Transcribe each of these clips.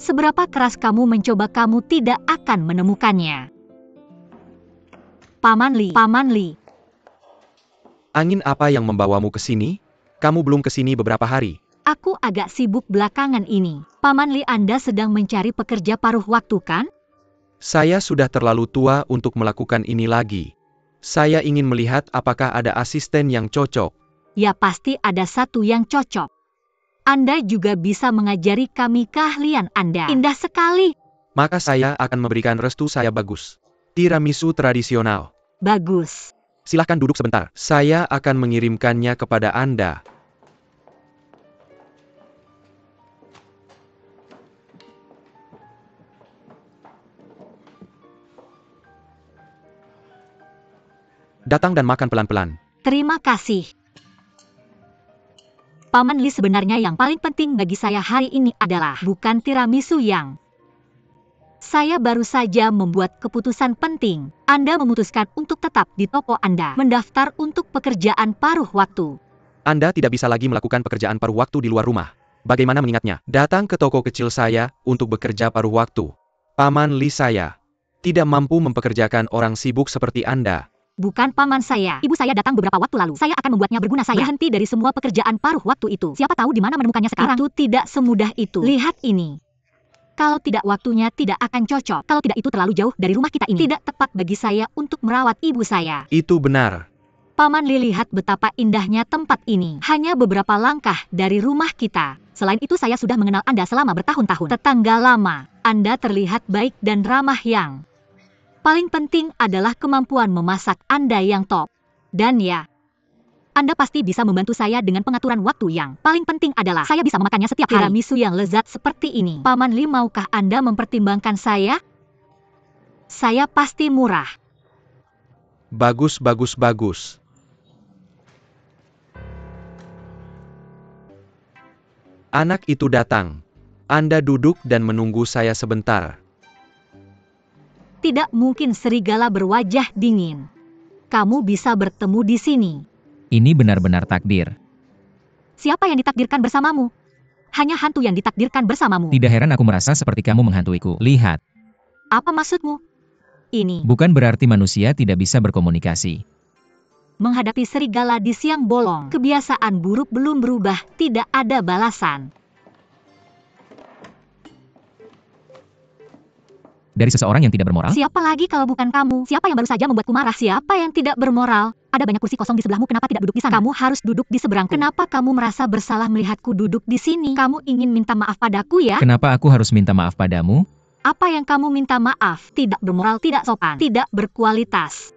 Seberapa keras kamu mencoba, kamu tidak akan menemukannya. Paman Li, Paman Li. Angin apa yang membawamu ke sini? Kamu belum ke sini beberapa hari. Aku agak sibuk belakangan ini. Paman Li, Anda sedang mencari pekerja paruh waktu, kan? Saya sudah terlalu tua untuk melakukan ini lagi. Saya ingin melihat apakah ada asisten yang cocok. Ya, pasti ada satu yang cocok. Anda juga bisa mengajari kami keahlian Anda. Indah sekali. Maka saya akan memberikan restu saya bagus. Tiramisu tradisional. Bagus. Silahkan duduk sebentar. Saya akan mengirimkannya kepada Anda. Datang dan makan pelan-pelan. Terima kasih. Paman Li, sebenarnya yang paling penting bagi saya hari ini adalah bukan tiramisu yang... Saya baru saja membuat keputusan penting. Anda memutuskan untuk tetap di toko Anda, mendaftar untuk pekerjaan paruh waktu. Anda tidak bisa lagi melakukan pekerjaan paruh waktu di luar rumah. Bagaimana mengingatnya? Datang ke toko kecil saya untuk bekerja paruh waktu. Paman Li, saya tidak mampu mempekerjakan orang sibuk seperti Anda. Bukan paman saya. Ibu saya datang beberapa waktu lalu. Saya akan membuatnya berguna. Saya berhenti dari semua pekerjaan paruh waktu itu. Siapa tahu di mana menemukannya sekarang. Itu tidak semudah itu. Lihat ini. Kalau tidak, waktunya tidak akan cocok. Kalau tidak, itu terlalu jauh dari rumah kita ini. Tidak tepat bagi saya untuk merawat ibu saya. Itu benar. Paman Li, lihat betapa indahnya tempat ini. Hanya beberapa langkah dari rumah kita. Selain itu, saya sudah mengenal Anda selama bertahun-tahun. Tetangga lama. Anda terlihat baik dan ramah. Yang paling penting adalah kemampuan memasak Anda yang top. Dan ya, Anda pasti bisa membantu saya dengan pengaturan waktu. Yang paling penting adalah saya bisa memakannya setiap hari. Tiramisu yang lezat seperti ini. Paman Li, maukah Anda mempertimbangkan saya? Saya pasti murah. Bagus, bagus, bagus. Anak itu datang. Anda duduk dan menunggu saya sebentar. Tidak mungkin, serigala berwajah dingin. Kamu bisa bertemu di sini. Ini benar-benar takdir. Siapa yang ditakdirkan bersamamu? Hanya hantu yang ditakdirkan bersamamu. Tidak heran aku merasa seperti kamu menghantuiku. Lihat. Apa maksudmu? Ini. Bukan berarti manusia tidak bisa berkomunikasi. Menghadapi serigala di siang bolong, kebiasaan buruk belum berubah, tidak ada balasan. Dari seseorang yang tidak bermoral? Siapa lagi kalau bukan kamu? Siapa yang baru saja membuatku marah? Siapa yang tidak bermoral? Ada banyak kursi kosong di sebelahmu, kenapa tidak duduk di sana? Kamu harus duduk di seberangku. Kenapa kamu merasa bersalah melihatku duduk di sini? Kamu ingin minta maaf padaku, ya? Kenapa aku harus minta maaf padamu? Apa yang kamu minta maaf? Tidak bermoral, tidak sopan, tidak berkualitas.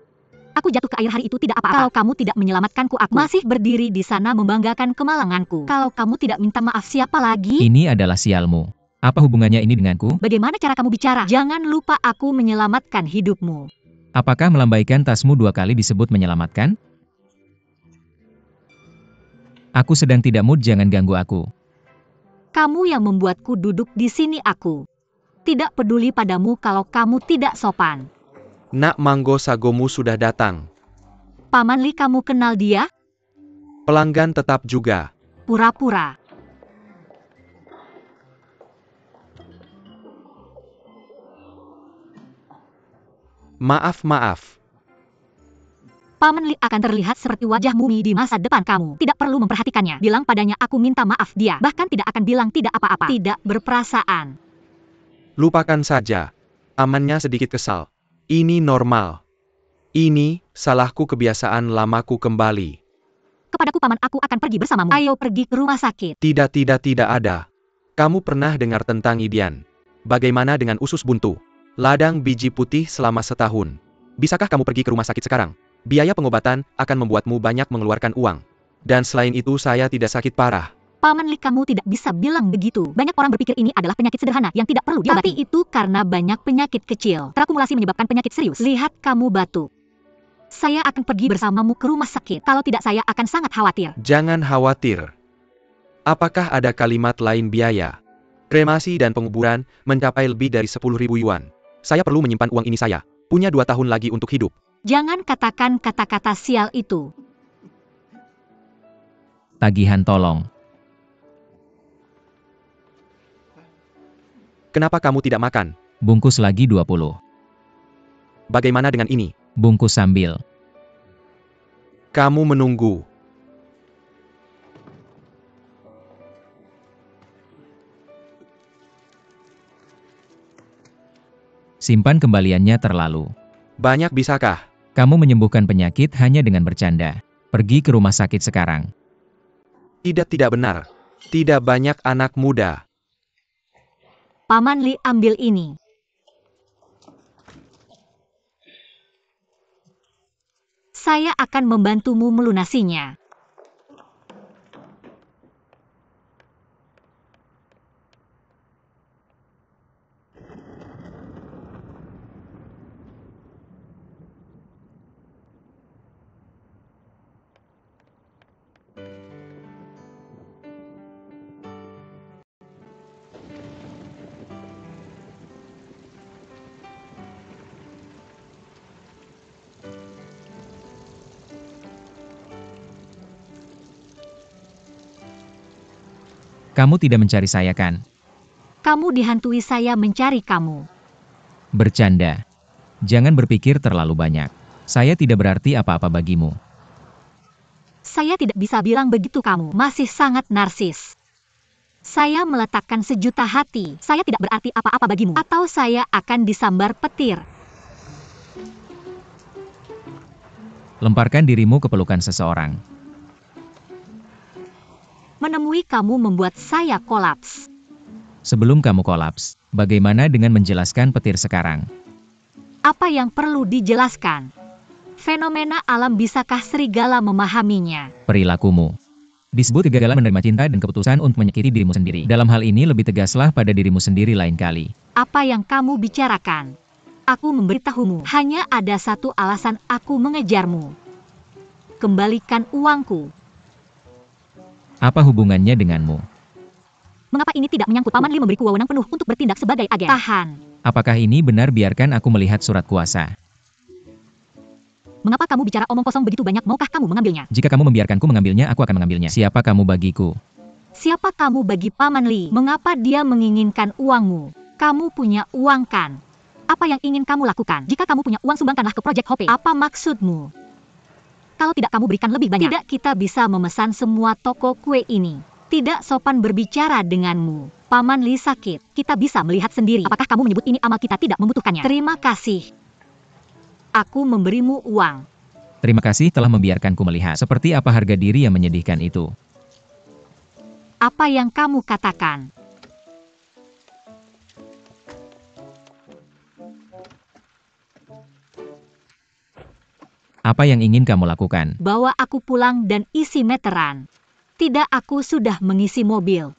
Aku jatuh ke air hari itu tidak apa-apa. Kalau kamu tidak menyelamatkanku, aku masih berdiri di sana membanggakan kemalanganku. Kalau kamu tidak minta maaf, siapa lagi? Ini adalah sialmu. Apa hubungannya ini denganku? Bagaimana cara kamu bicara? Jangan lupa aku menyelamatkan hidupmu. Apakah melambaikan tasmu 2 kali disebut menyelamatkan? Aku sedang tidak mood, jangan ganggu aku. Kamu yang membuatku duduk di sini. Aku tidak peduli padamu kalau kamu tidak sopan. Nak Manggo Sagomu sudah datang. Paman Li, kamu kenal dia? Pelanggan tetap juga. Pura-pura. Maaf, maaf. Paman Li akan terlihat seperti wajah mumi di masa depan kamu. Tidak perlu memperhatikannya. Bilang padanya aku minta maaf. Dia bahkan tidak akan bilang tidak apa-apa. Tidak berperasaan. Lupakan saja. Amannya sedikit kesal. Ini normal. Ini salahku, kebiasaan lamaku kembali. Kepadaku, paman, aku akan pergi bersamamu. Ayo pergi ke rumah sakit. Tidak ada. Kamu pernah dengar tentang Idian? Bagaimana dengan usus buntu? Ladang biji putih selama setahun. Bisakah kamu pergi ke rumah sakit sekarang? Biaya pengobatan akan membuatmu banyak mengeluarkan uang. Dan selain itu, saya tidak sakit parah. Paman Li, kamu tidak bisa bilang begitu. Banyak orang berpikir ini adalah penyakit sederhana yang tidak perlu diobati. Tapi itu karena banyak penyakit kecil. Terakumulasi menyebabkan penyakit serius. Lihat kamu batuk. Saya akan pergi bersamamu ke rumah sakit. Kalau tidak, saya akan sangat khawatir. Jangan khawatir. Apakah ada kalimat lain? Biaya kremasi dan penguburan mencapai lebih dari 10.000 yuan. Saya perlu menyimpan uang ini. Saya punya 2 tahun lagi untuk hidup. Jangan katakan kata-kata sial itu. Tagihan tolong. Kenapa kamu tidak makan? Bungkus lagi 20. Bagaimana dengan ini? Bungkus sambil. Kamu menunggu. Simpan kembaliannya terlalu. Banyak bisakah? Kamu menyembuhkan penyakit hanya dengan bercanda. Pergi ke rumah sakit sekarang. Tidak benar. Tidak banyak anak muda. Paman Li, ambil ini. Saya akan membantumu melunasinya. Kamu tidak mencari saya kan? Kamu dihantui saya mencari kamu. Bercanda. Jangan berpikir terlalu banyak. Saya tidak berarti apa-apa bagimu. Saya tidak bisa bilang begitu, kamu masih sangat narsis. Saya meletakkan sejuta hati, saya tidak berarti apa-apa bagimu. Atau saya akan disambar petir. Lemparkan dirimu ke pelukan seseorang. Menemui kamu membuat saya kolaps. Sebelum kamu kolaps, bagaimana dengan menjelaskan petir sekarang? Apa yang perlu dijelaskan? Fenomena alam, bisakah serigala memahaminya? Perilakumu disebut kegagalan menerima cinta dan keputusan untuk menyakiti dirimu sendiri. Dalam hal ini lebih tegaslah pada dirimu sendiri lain kali. Apa yang kamu bicarakan? Aku memberitahumu, hanya ada satu alasan aku mengejarmu. Kembalikan uangku. Apa hubungannya denganmu? Mengapa ini tidak menyangkut? Paman Li memberiku wewenang penuh untuk bertindak sebagai agen. Tahan. Apakah ini benar? Biarkan aku melihat surat kuasa. Mengapa kamu bicara omong kosong begitu banyak? Maukah kamu mengambilnya? Jika kamu membiarkanku mengambilnya, aku akan mengambilnya. Siapa kamu bagiku? Siapa kamu bagi Paman Li? Mengapa dia menginginkan uangmu? Kamu punya uang kan? Apa yang ingin kamu lakukan? Jika kamu punya uang, sumbangkanlah ke Project Hope. Apa maksudmu? Kalau tidak, kamu berikan lebih banyak. Tidak, kita bisa memesan semua toko kue ini. Tidak sopan berbicara denganmu. Paman Li sakit. Kita bisa melihat sendiri. Apakah kamu menyebut ini amal kita tidak membutuhkannya? Terima kasih. Aku memberimu uang. Terima kasih telah membiarkanku melihat. Seperti apa harga diri yang menyedihkan itu? Apa yang kamu katakan? Apa yang ingin kamu lakukan? Bawa aku pulang dan isi meteran. Tidak, aku sudah mengisi mobil.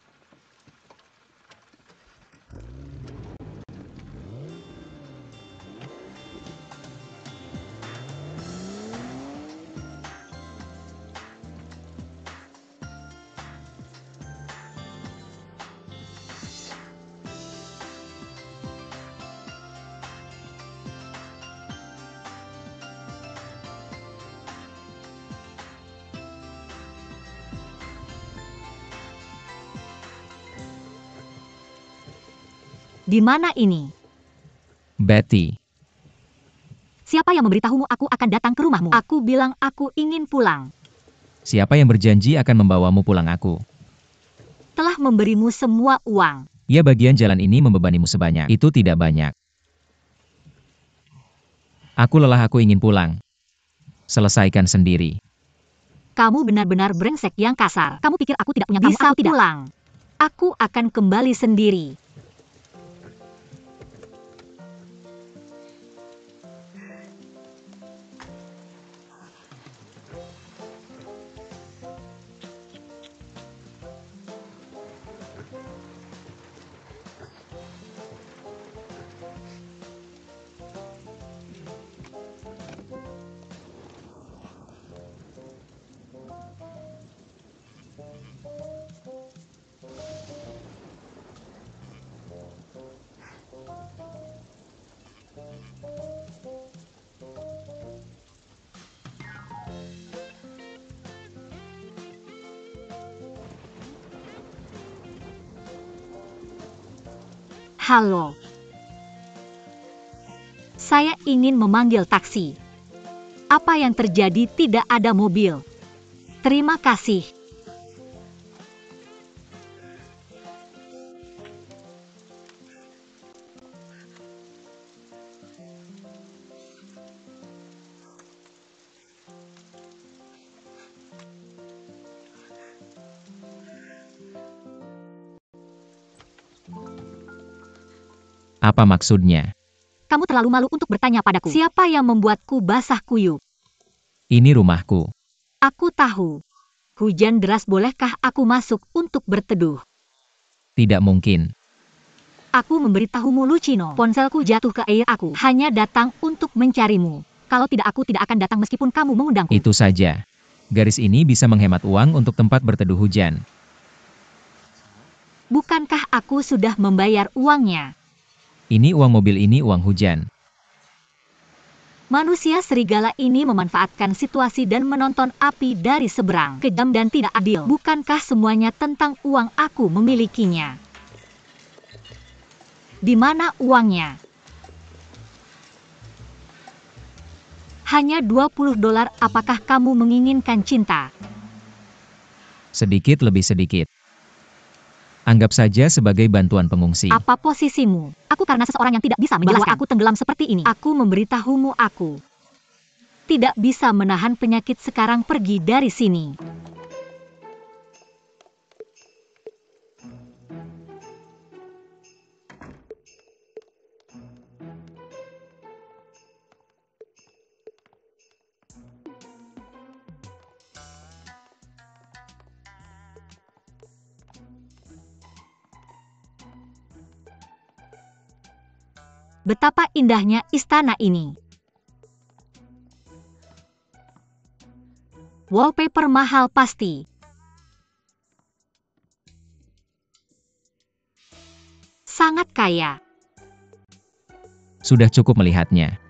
Di mana ini? Betty. Siapa yang memberitahumu aku akan datang ke rumahmu? Aku bilang aku ingin pulang. Siapa yang berjanji akan membawamu pulang? Aku Telah memberimu semua uang. ya, bagian jalan ini membebanimu sebanyak itu tidak banyak. Aku lelah, aku ingin pulang. Selesaikan sendiri. Kamu benar-benar brengsek yang kasar. Kamu pikir aku tidak punya kamu? Bisa pulang. Aku akan kembali sendiri. Halo. Saya ingin memanggil taksi. Apa yang terjadi? Tidak ada mobil. Terima kasih. Apa maksudnya? Kamu terlalu malu untuk bertanya padaku. Siapa yang membuatku basah kuyup? Ini rumahku. Aku tahu. Hujan deras, bolehkah aku masuk untuk berteduh? Tidak mungkin. Aku memberitahumu, Lucino. Ponselku jatuh ke air. Aku hanya datang untuk mencarimu. Kalau tidak, aku tidak akan datang meskipun kamu mengundangku. Itu saja. Garis ini bisa menghemat uang untuk tempat berteduh hujan. Bukankah aku sudah membayar uangnya? Ini uang mobil, ini uang hujan. Manusia serigala ini memanfaatkan situasi dan menonton api dari seberang. Kejam dan tidak adil. Bukankah semuanya tentang uang? Aku memilikinya. Di mana uangnya? Hanya $20. Apakah kamu menginginkan cinta? Sedikit lebih sedikit. Anggap saja sebagai bantuan pengungsi. Apa posisimu? Aku karena seseorang yang tidak bisa menjelaskan. Bahwa aku tenggelam seperti ini. Aku memberitahumu, aku tidak bisa menahan penyakit sekarang. Pergi dari sini. Betapa indahnya istana ini. Wallpaper mahal pasti. Sangat kaya. Sudah cukup melihatnya.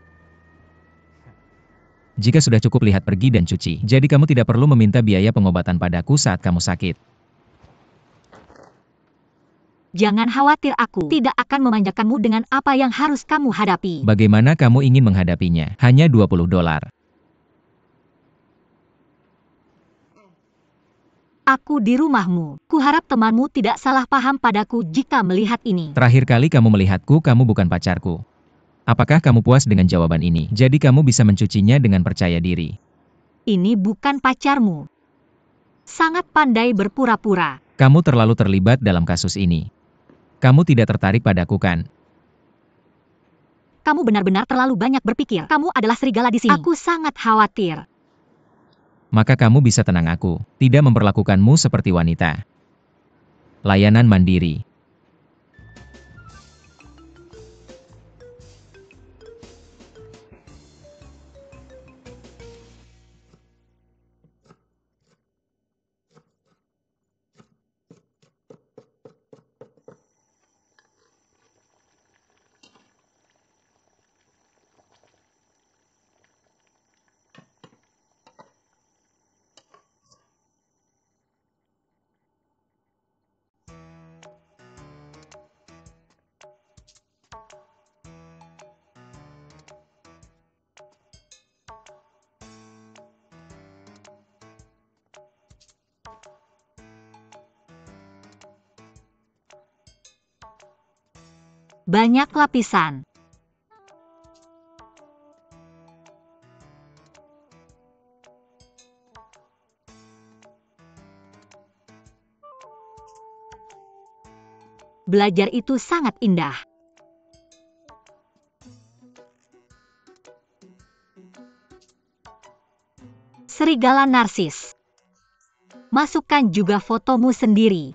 Jika sudah cukup, lihat, pergi dan cuci. Jadi kamu tidak perlu meminta biaya pengobatan padaku saat kamu sakit. Jangan khawatir, aku tidak akan memanjakanmu dengan apa yang harus kamu hadapi. Bagaimana kamu ingin menghadapinya? Hanya $20. Aku di rumahmu. Kuharap temanmu tidak salah paham padaku jika melihat ini. Terakhir kali kamu melihatku, kamu bukan pacarku. Apakah kamu puas dengan jawaban ini? Jadi kamu bisa mencucinya dengan percaya diri. Ini bukan pacarmu. Sangat pandai berpura-pura. Kamu terlalu terlibat dalam kasus ini. Kamu tidak tertarik padaku, kan? Kamu benar-benar terlalu banyak berpikir. Kamu adalah serigala di sini. Aku sangat khawatir. Maka kamu bisa tenang, aku tidak memperlakukanmu seperti wanita. Layanan mandiri. Banyak lapisan. Belajar itu sangat indah. Serigala narsis. Masukkan juga fotomu sendiri.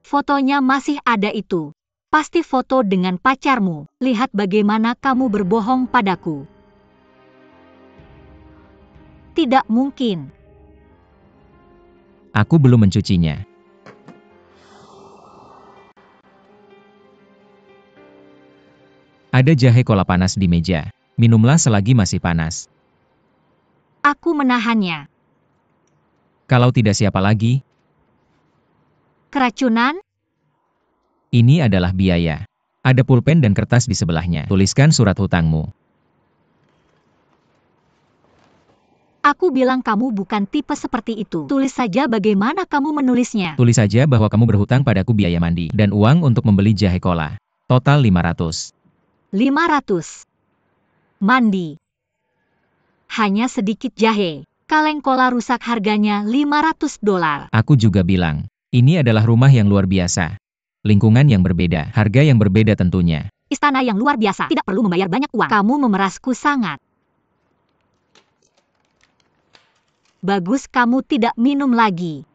Fotonya masih ada itu. Pasti foto dengan pacarmu. Lihat bagaimana kamu berbohong padaku. Tidak mungkin. Aku belum mencucinya. Ada jahe kola panas di meja. Minumlah selagi masih panas. Aku menahannya. Kalau tidak, siapa lagi? Keracunan? Ini adalah biaya. Ada pulpen dan kertas di sebelahnya. Tuliskan surat hutangmu. Aku bilang kamu bukan tipe seperti itu. Tulis saja bagaimana kamu menulisnya. Tulis saja bahwa kamu berhutang padaku biaya mandi dan uang untuk membeli jahe cola. Total 500. 500. Mandi. Hanya sedikit jahe. Kaleng cola rusak harganya $500. Aku juga bilang, ini adalah rumah yang luar biasa. Lingkungan yang berbeda, harga yang berbeda tentunya. Istana yang luar biasa, tidak perlu membayar banyak uang. Kamu memerasku sangat. Bagus kamu tidak minum lagi.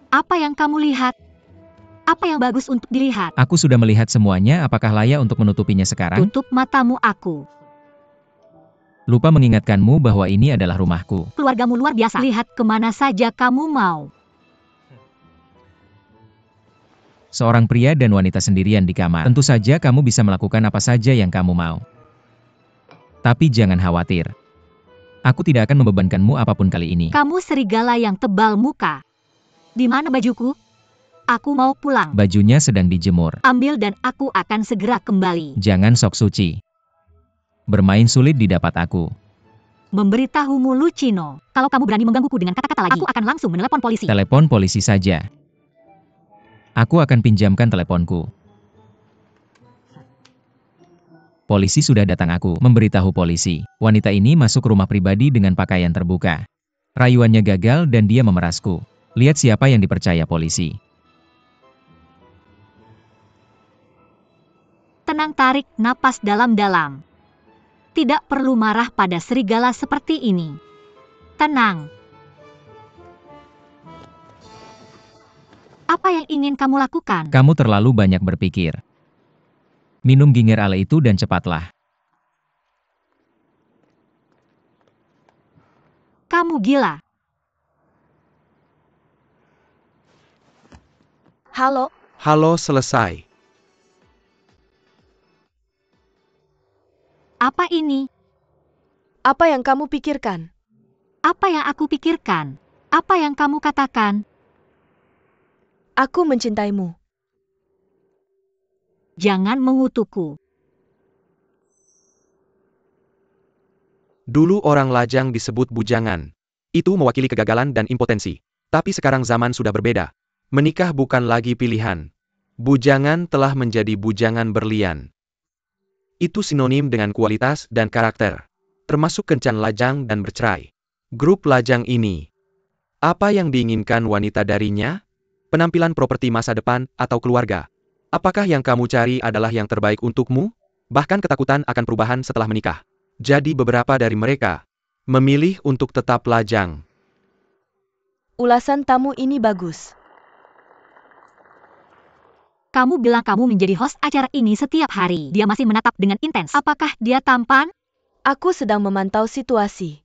Apa yang kamu lihat? Apa yang bagus untuk dilihat? Aku sudah melihat semuanya, apakah layak untuk menutupinya sekarang? Tutup matamu aku. Lupa mengingatkanmu bahwa ini adalah rumahku. Keluargamu luar biasa. Lihat kemana saja kamu mau. Seorang pria dan wanita sendirian di kamar. Tentu saja kamu bisa melakukan apa saja yang kamu mau. Tapi jangan khawatir. Aku tidak akan membebankanmu apapun kali ini. Kamu serigala yang tebal muka. Di mana bajuku? Aku mau pulang. Bajunya sedang dijemur. Ambil dan aku akan segera kembali. Jangan sok suci. Bermain sulit didapat aku. Memberitahumu Lucino, kalau kamu berani menggangguku dengan kata-kata lagi, aku akan langsung menelepon polisi. Telepon polisi saja. Aku akan pinjamkan teleponku. Polisi sudah datang. Aku memberitahu polisi. Wanita ini masuk rumah pribadi dengan pakaian terbuka. Rayuannya gagal dan dia memerasku. Lihat siapa yang dipercaya polisi. Tenang, tarik napas dalam-dalam. Tidak perlu marah pada serigala seperti ini. Tenang. Apa yang ingin kamu lakukan? Kamu terlalu banyak berpikir. Minum ginger ale itu dan cepatlah. Kamu gila. Halo, Halo, selesai. Apa ini? apa yang kamu pikirkan? Apa yang aku pikirkan? Apa yang kamu katakan? Aku mencintaimu. Jangan mengutukku. Dulu orang lajang disebut bujangan. Itu mewakili kegagalan dan impotensi. Tapi sekarang zaman sudah berbeda. Menikah bukan lagi pilihan. Bujangan telah menjadi bujangan berlian. Itu sinonim dengan kualitas dan karakter. Termasuk kencan lajang dan bercerai. Grup lajang ini. Apa yang diinginkan wanita darinya? Penampilan properti masa depan atau keluarga? Apakah yang kamu cari adalah yang terbaik untukmu? Bahkan ketakutan akan perubahan setelah menikah. Jadi beberapa dari mereka memilih untuk tetap lajang. Ulasan tamu ini bagus. Kamu bilang kamu menjadi host acara ini setiap hari. Dia masih menatap dengan intens. Apakah dia tampan? Aku sedang memantau situasi.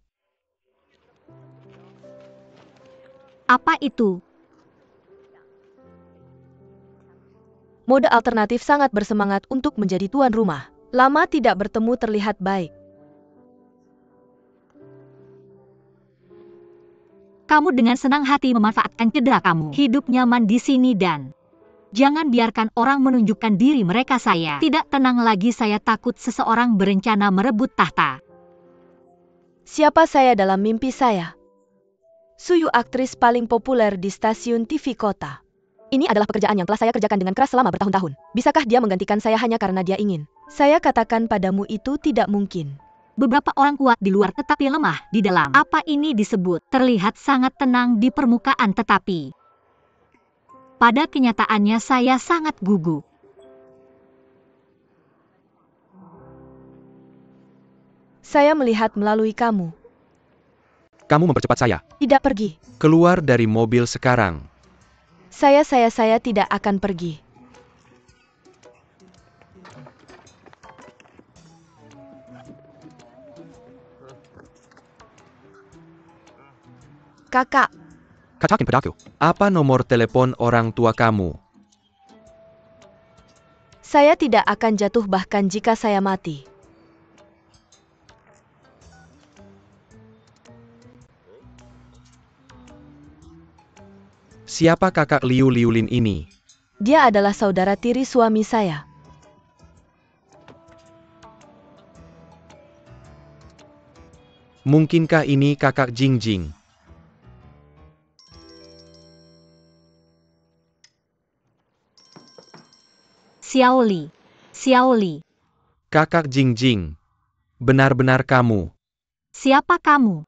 Apa itu? Mode alternatif sangat bersemangat untuk menjadi tuan rumah. Lama tidak bertemu terlihat baik. Kamu dengan senang hati memanfaatkan cedera kamu. Hidup nyaman di sini dan jangan biarkan orang menunjukkan diri mereka. Saya tidak tenang lagi. Saya takut seseorang berencana merebut tahta. Siapa saya dalam mimpi saya? Suyu, aktris paling populer di stasiun TV kota. Ini adalah pekerjaan yang telah saya kerjakan dengan keras selama bertahun-tahun. Bisakah dia menggantikan saya hanya karena dia ingin? Saya katakan padamu itu tidak mungkin. Beberapa orang kuat di luar tetapi lemah di dalam. Apa ini disebut? Terlihat sangat tenang di permukaan tetapi pada kenyataannya saya sangat gugup. Saya melihat melalui kamu. Kamu mempercepat saya. Tidak pergi. Keluar dari mobil sekarang. Saya tidak akan pergi. Kakak, Katakan padaku, apa nomor telepon orang tua kamu? saya tidak akan jatuh bahkan jika saya mati. Siapa kakak Liu Liulin ini? Dia adalah saudara tiri suami saya. Mungkinkah ini kakak Jingjing? Xiaoli. Xiaoli. Kakak Jingjing. Benar-benar kamu. Siapa kamu?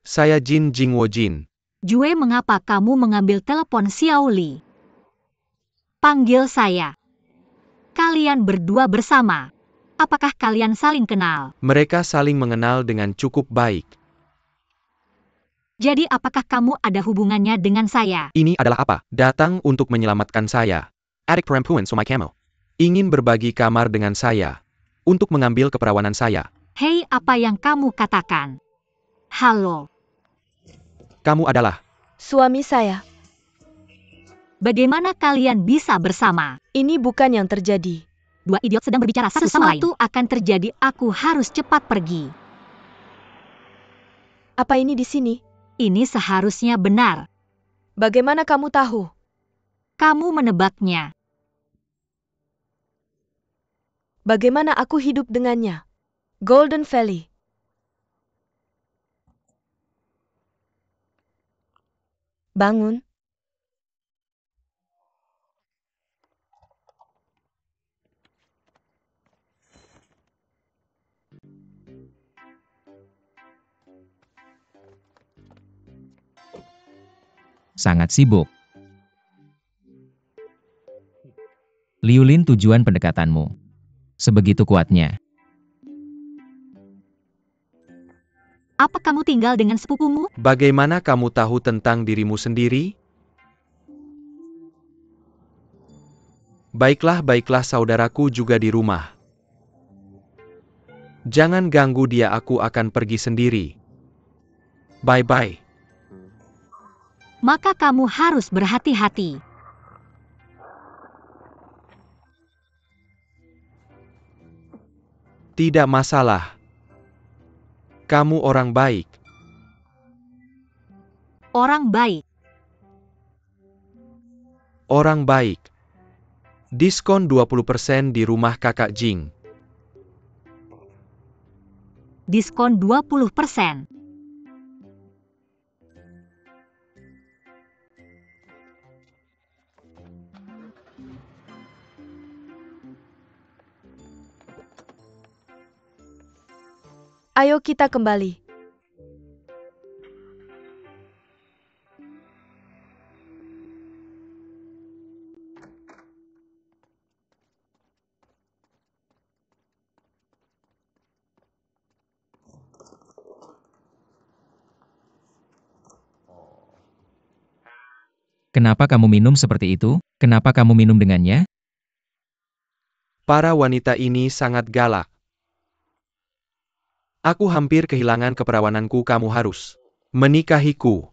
Saya Jin Jingwo Jin. Jue, mengapa kamu mengambil telepon Xiaoli? Panggil saya. Kalian berdua bersama. Apakah kalian saling kenal? Mereka saling mengenal dengan cukup baik. Jadi apakah kamu ada hubungannya dengan saya? Ini adalah apa? Datang untuk menyelamatkan saya. Adik perempuan somai kamu. Ingin berbagi kamar dengan saya. Untuk mengambil keperawanan saya. Hei, apa yang kamu katakan? Halo. Kamu adalah. Suami saya. Bagaimana kalian bisa bersama? Ini bukan yang terjadi. Dua idiot sedang berbicara satu sama lain. Sesuatu akan terjadi, aku harus cepat pergi. Apa ini di sini? Ini seharusnya benar. Bagaimana kamu tahu? Kamu menebaknya. Bagaimana aku hidup dengannya? Golden Valley. Bangun. Sangat sibuk. Liulin, tujuan pendekatanmu. Sebegitu kuatnya. Apa kamu tinggal dengan sepupumu? Bagaimana kamu tahu tentang dirimu sendiri? Baiklah, saudaraku juga di rumah. Jangan ganggu dia, aku akan pergi sendiri. Bye-bye. Maka kamu harus berhati-hati. Tidak masalah. Kamu orang baik. Orang baik. Orang baik. Diskon 20% di rumah kakak Jing. Diskon 20%. Ayo kita kembali. Kenapa kamu minum seperti itu? Kenapa kamu minum dengannya? Para wanita ini sangat galak. Aku hampir kehilangan keperawananku, kamu harus menikahiku.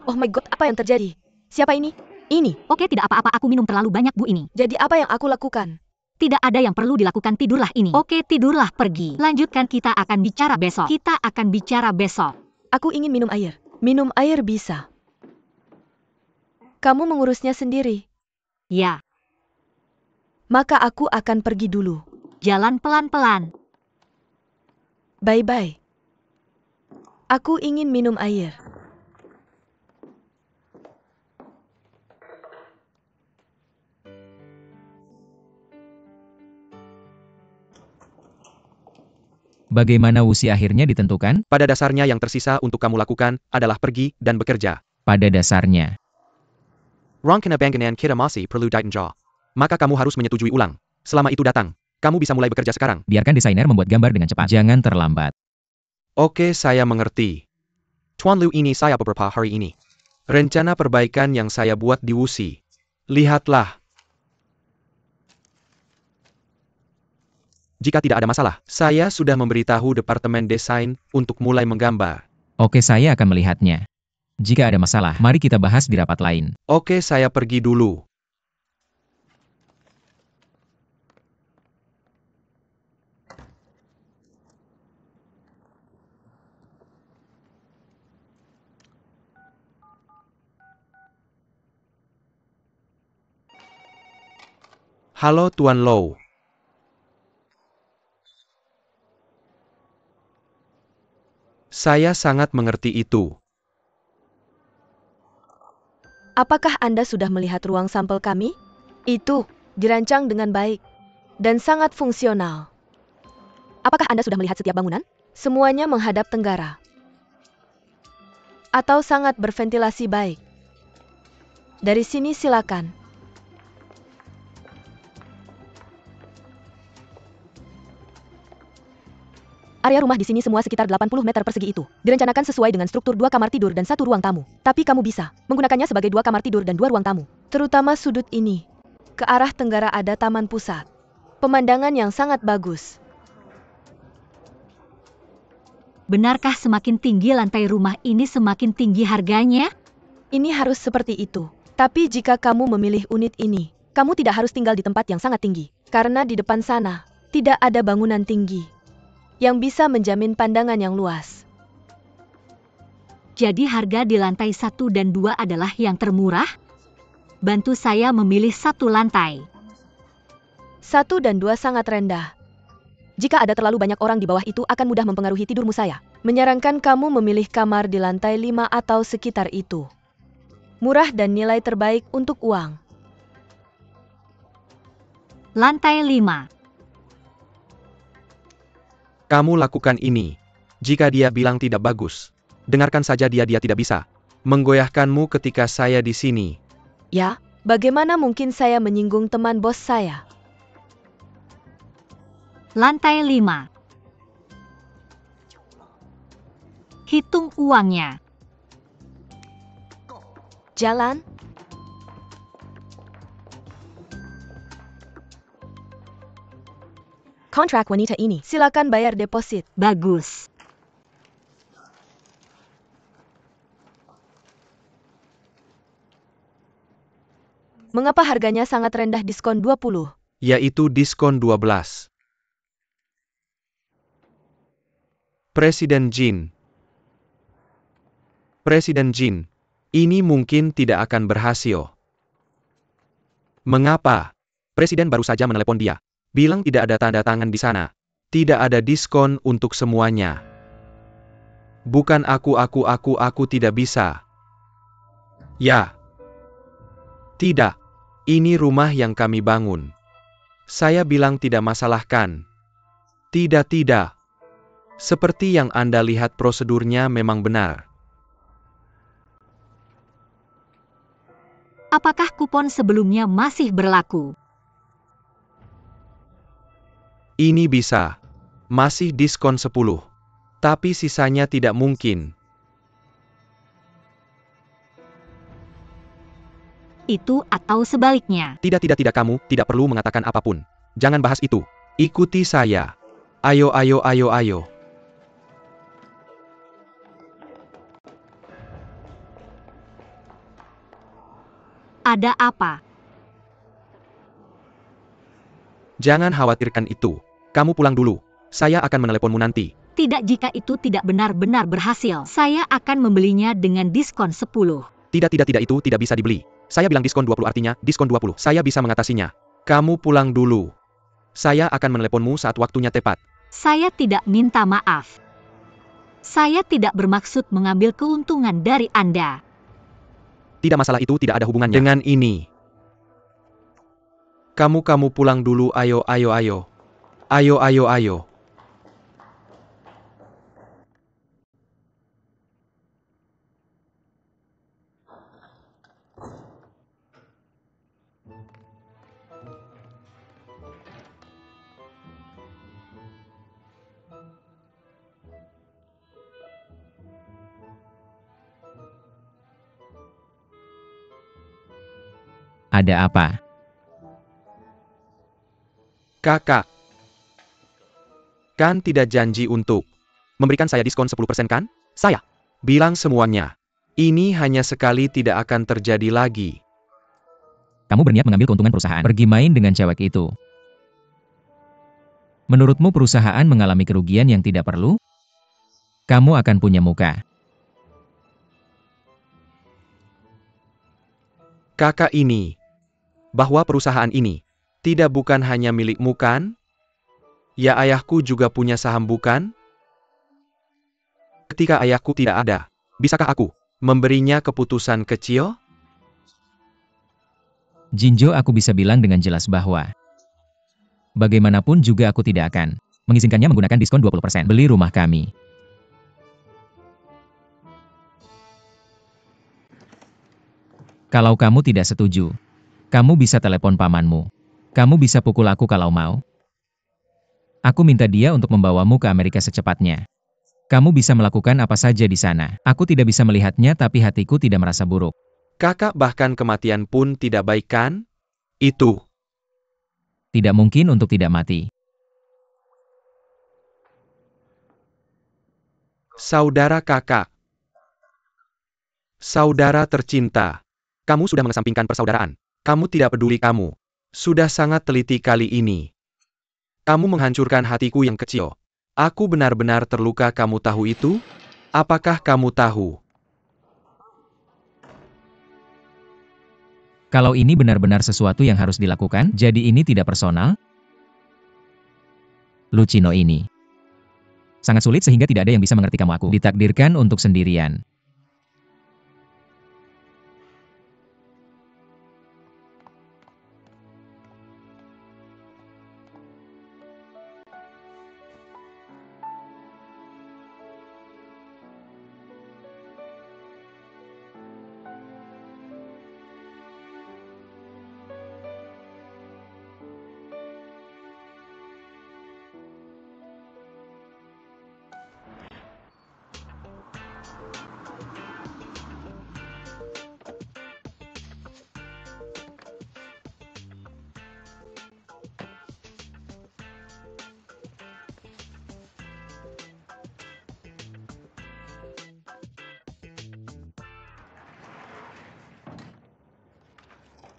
Oh my god, apa yang terjadi? Siapa ini? Ini. Oke, tidak apa-apa, aku minum terlalu banyak, Bu, ini. Jadi apa yang aku lakukan? Tidak ada yang perlu dilakukan, tidurlah ini. Oke, tidurlah, pergi. Lanjutkan, kita akan bicara besok. Kita akan bicara besok. Aku ingin minum air. Minum air bisa. Kamu mengurusnya sendiri. Ya, Maka aku akan pergi dulu. jalan pelan-pelan. Bye-bye. Aku ingin minum air. Bagaimana usia akhirnya ditentukan? Pada dasarnya yang tersisa untuk kamu lakukan adalah pergi dan bekerja. Pada dasarnya. Rong kena bangganan kita masih perlu ditinjau. Maka kamu harus menyetujui ulang. Selama itu datang, kamu bisa mulai bekerja sekarang. Biarkan desainer membuat gambar dengan cepat. Jangan terlambat. Oke, saya mengerti. Tuan Liu, ini saya beberapa hari ini. Rencana perbaikan yang saya buat di Wuxi. Lihatlah. Jika tidak ada masalah, saya sudah memberitahu departemen desain untuk mulai menggambar. Oke, saya akan melihatnya. Jika ada masalah, mari kita bahas di rapat lain. Oke, saya pergi dulu. Halo Tuan Low. Saya sangat mengerti itu. Apakah Anda sudah melihat ruang sampel kami? Itu dirancang dengan baik dan sangat fungsional. Apakah Anda sudah melihat setiap bangunan? Semuanya menghadap tenggara. Atau sangat berventilasi baik. Dari sini silakan. Area rumah di sini semua sekitar 80 meter persegi itu. Direncanakan sesuai dengan struktur 2 kamar tidur dan 1 ruang tamu. Tapi kamu bisa menggunakannya sebagai 2 kamar tidur dan 2 ruang tamu. Terutama sudut ini. Ke arah tenggara ada taman pusat. Pemandangan yang sangat bagus. Benarkah semakin tinggi lantai rumah ini semakin tinggi harganya? Ini harus seperti itu. Tapi jika kamu memilih unit ini, kamu tidak harus tinggal di tempat yang sangat tinggi. Karena di depan sana, tidak ada bangunan tinggi yang bisa menjamin pandangan yang luas. Jadi harga di lantai 1 dan 2 adalah yang termurah? Bantu saya memilih 1 lantai. 1 dan 2 sangat rendah. Jika ada terlalu banyak orang di bawah itu akan mudah mempengaruhi tidurmu saya. Menyarankan kamu memilih kamar di lantai 5 atau sekitar itu. Murah dan nilai terbaik untuk uang. Lantai 5. Kamu lakukan ini. Jika dia bilang tidak bagus, dengarkan saja dia tidak bisa menggoyahkanmu ketika saya di sini. Ya, bagaimana mungkin saya menyinggung teman bos saya? Lantai 5. Hitung uangnya. Jalan. Kontrak wanita ini, silakan bayar deposit. Bagus. Mengapa harganya sangat rendah diskon 20? Yaitu diskon 12. Presiden Jin. Presiden Jin, ini mungkin tidak akan berhasil. Mengapa? Presiden baru saja menelepon dia. Bilang tidak ada tanda tangan di sana. Tidak ada diskon untuk semuanya. Bukan aku tidak bisa. Ya. Tidak. Ini rumah yang kami bangun. Saya bilang tidak masalah kan? Tidak. Seperti yang Anda lihat prosedurnya memang benar. Apakah kupon sebelumnya masih berlaku? Ini bisa. Masih diskon 10. Tapi sisanya tidak mungkin. Itu atau sebaliknya. Tidak, kamu tidak perlu mengatakan apapun. Jangan bahas itu. Ikuti saya. Ayo. Ada apa? Jangan khawatirkan itu. Kamu pulang dulu. Saya akan meneleponmu nanti. Tidak, jika itu tidak benar-benar berhasil. Saya akan membelinya dengan diskon 10. Tidak, itu tidak bisa dibeli. Saya bilang diskon 20 artinya diskon 20. Saya bisa mengatasinya. Kamu pulang dulu. Saya akan meneleponmu saat waktunya tepat. Saya tidak minta maaf. Saya tidak bermaksud mengambil keuntungan dari Anda. Tidak, masalah itu tidak ada hubungannya dengan ini. Kamu pulang dulu, ayo. Ada apa? Kakak. Kan tidak janji untuk memberikan saya diskon 10% kan? Saya bilang semuanya. Ini hanya sekali, tidak akan terjadi lagi. Kamu berniat mengambil keuntungan perusahaan. Pergi main dengan cewek itu. Menurutmu perusahaan mengalami kerugian yang tidak perlu? Kamu akan punya muka. Kakak ini. Bahwa perusahaan ini Tidak, bukan hanya milikmu kan? Ya, ayahku juga punya saham bukan? Ketika ayahku tidak ada, bisakah aku memberinya keputusan kecil? Jinjo, aku bisa bilang dengan jelas bahwa bagaimanapun juga aku tidak akan mengizinkannya menggunakan diskon 20% beli rumah kami. Kalau kamu tidak setuju, kamu bisa telepon pamanmu. Kamu bisa pukul aku kalau mau. Aku minta dia untuk membawamu ke Amerika secepatnya. Kamu bisa melakukan apa saja di sana. Aku tidak bisa melihatnya, tapi hatiku tidak merasa buruk. Kakak, bahkan kematian pun tidak baik kan? Itu. Tidak mungkin untuk tidak mati. Saudara kakak. Saudara tercinta. Kamu sudah mengesampingkan persaudaraan. Kamu tidak peduli, kamu sudah sangat teliti kali ini. Kamu menghancurkan hatiku yang kecil. Aku benar-benar terluka, kamu tahu itu? Apakah kamu tahu? Kalau ini benar-benar sesuatu yang harus dilakukan, jadi ini tidak personal? Lucino ini sangat sulit sehingga tidak ada yang bisa mengerti kamu. Aku ditakdirkan untuk sendirian.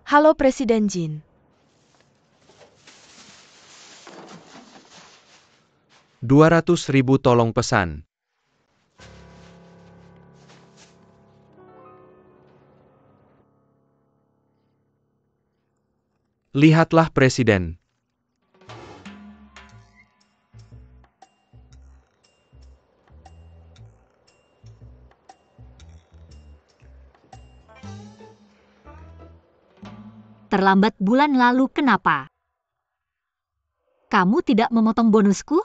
Halo Presiden Jin. 200.000 tolong pesan. Lihatlah Presiden. Terlambat bulan lalu kenapa? Kamu tidak memotong bonusku?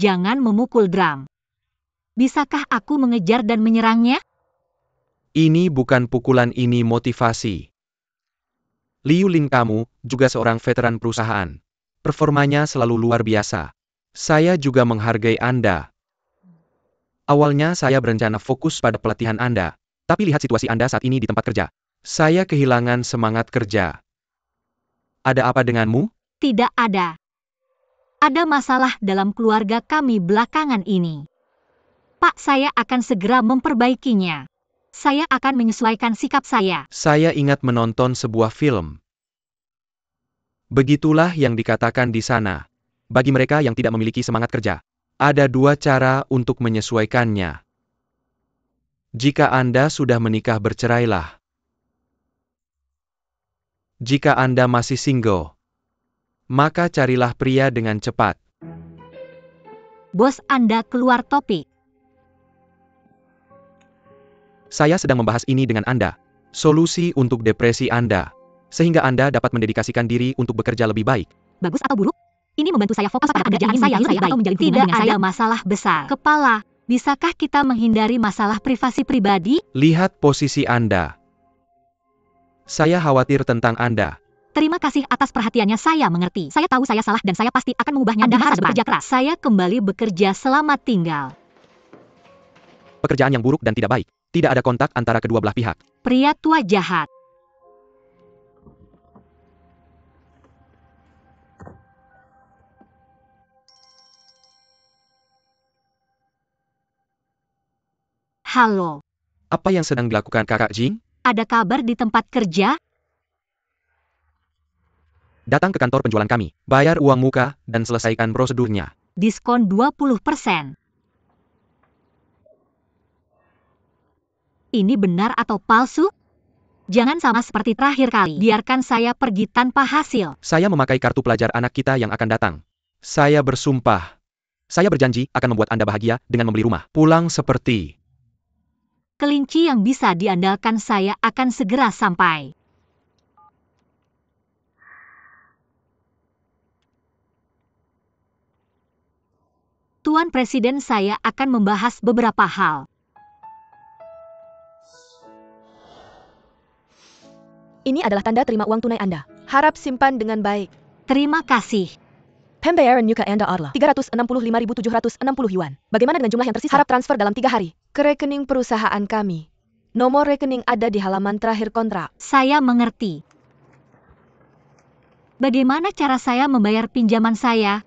Jangan memukul drum. Bisakah aku mengejar dan menyerangnya? Ini bukan pukulan, ini motivasi. Liu Ling, kamu juga seorang veteran perusahaan. Performanya selalu luar biasa. Saya juga menghargai Anda. Awalnya saya berencana fokus pada pelatihan Anda. Tapi lihat situasi Anda saat ini di tempat kerja. Saya kehilangan semangat kerja. Ada apa denganmu? Tidak ada. Ada masalah dalam keluarga kami belakangan ini. Pak, saya akan segera memperbaikinya. Saya akan menyesuaikan sikap saya. Saya ingat menonton sebuah film. Begitulah yang dikatakan di sana. Bagi mereka yang tidak memiliki semangat kerja, ada dua cara untuk menyesuaikannya. Jika Anda sudah menikah, bercerailah. Jika Anda masih single, maka carilah pria dengan cepat. Bos Anda keluar topik. Saya sedang membahas ini dengan Anda. Solusi untuk depresi Anda. Sehingga Anda dapat mendedikasikan diri untuk bekerja lebih baik. Bagus atau buruk? Ini membantu saya fokus pada pekerjaan saya lebih baik atau menjalin hubungan dengan saya. Tidak ada masalah besar. Kepala, bisakah kita menghindari masalah privasi pribadi? Lihat posisi Anda. Saya khawatir tentang Anda. Terima kasih atas perhatiannya, saya mengerti. Saya tahu saya salah dan saya pasti akan mengubahnya. Anda harus bekerja keras. Saya kembali bekerja, selamat tinggal. Pekerjaan yang buruk dan tidak baik. Tidak ada kontak antara kedua belah pihak. Pria tua jahat. Halo. Apa yang sedang dilakukan Kakak Jing? Ada kabar di tempat kerja? Datang ke kantor penjualan kami, bayar uang muka, dan selesaikan prosedurnya. Diskon 20%. Ini benar atau palsu? Jangan sama seperti terakhir kali. Biarkan saya pergi tanpa hasil. Saya memakai kartu pelajar anak kita yang akan datang. Saya bersumpah. Saya berjanji akan membuat Anda bahagia dengan membeli rumah. Pulang seperti... Kelinci yang bisa diandalkan saya akan segera sampai. Tuan Presiden, saya akan membahas beberapa hal. Ini adalah tanda terima uang tunai Anda. Harap simpan dengan baik. Terima kasih. Pembayaran yuka Anda adalah 365.760 yuan. Bagaimana dengan jumlah yang tersisa? Harap transfer dalam 3 hari. Ke rekening perusahaan kami. Nomor rekening ada di halaman terakhir kontrak. Saya mengerti. Bagaimana cara saya membayar pinjaman saya?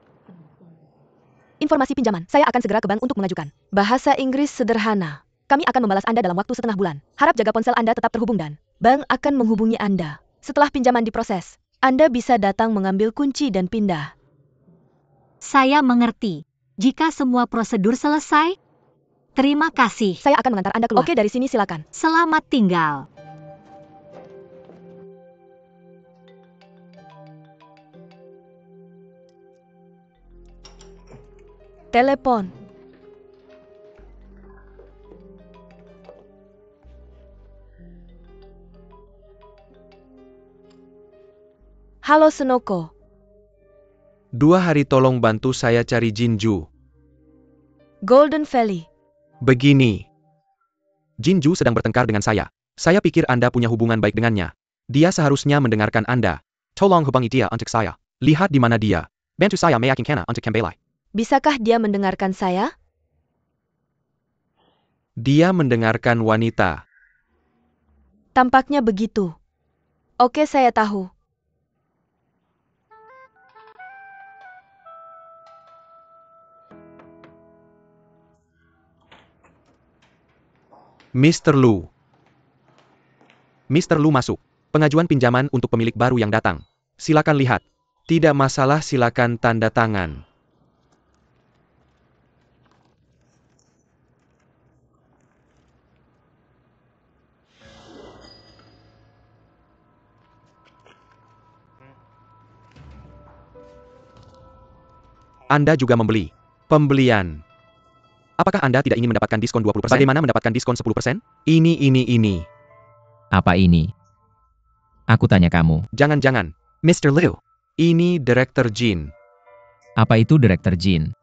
Informasi pinjaman. Saya akan segera ke bank untuk mengajukan. Bahasa Inggris sederhana. Kami akan membalas Anda dalam waktu setengah bulan. Harap jaga ponsel Anda tetap terhubung dan bank akan menghubungi Anda. Setelah pinjaman diproses, Anda bisa datang mengambil kunci dan pindah. Saya mengerti. Jika semua prosedur selesai, terima kasih. Saya akan mengantar Anda keluar. Oke, dari sini silakan. Selamat tinggal. Telepon. Halo Senoko. 2 hari tolong bantu saya cari Jinju. Golden Valley. Begini. Jinju sedang bertengkar dengan saya. Saya pikir Anda punya hubungan baik dengannya. Dia seharusnya mendengarkan Anda. Tolong hubungi dia untuk saya. Lihat di mana dia. Bantu saya meyakinkan untuk kembali. Bisakah dia mendengarkan saya? Dia mendengarkan wanita. Tampaknya begitu. Oke, saya tahu. Mr. Lu. Mr. Lu masuk. Pengajuan pinjaman untuk pemilik baru yang datang. Silakan lihat. Tidak masalah, silakan tanda tangan. Anda juga membeli. Pembelian. Apakah Anda tidak ingin mendapatkan diskon 20%? Bagaimana mendapatkan diskon 10%? Ini. Apa ini? Aku tanya kamu. Jangan. Mr. Liu. Ini Direktur Jin. Apa itu Direktur Jin?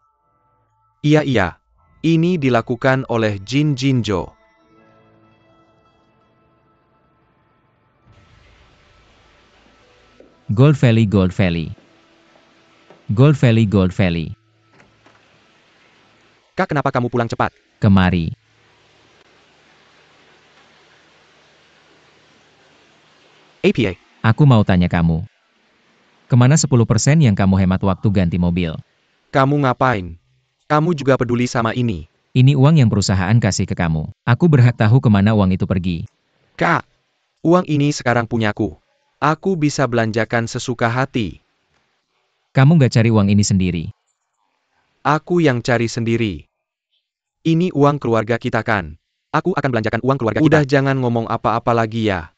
Iya. Ini dilakukan oleh Jin Jinjo. Gold Valley. Gold Valley. Kak, kenapa kamu pulang cepat? Kemari. APA. Aku mau tanya kamu. Kemana 10% yang kamu hemat waktu ganti mobil? Kamu ngapain? Kamu juga peduli sama ini? Ini uang yang perusahaan kasih ke kamu. Aku berhak tahu kemana uang itu pergi. Kak, uang ini sekarang punyaku. Aku bisa belanjakan sesuka hati. Kamu nggak cari uang ini sendiri. Aku yang cari sendiri. Ini uang keluarga kita kan? Aku akan belanjakan uang keluarga kita. Udah, jangan ngomong apa-apa lagi ya.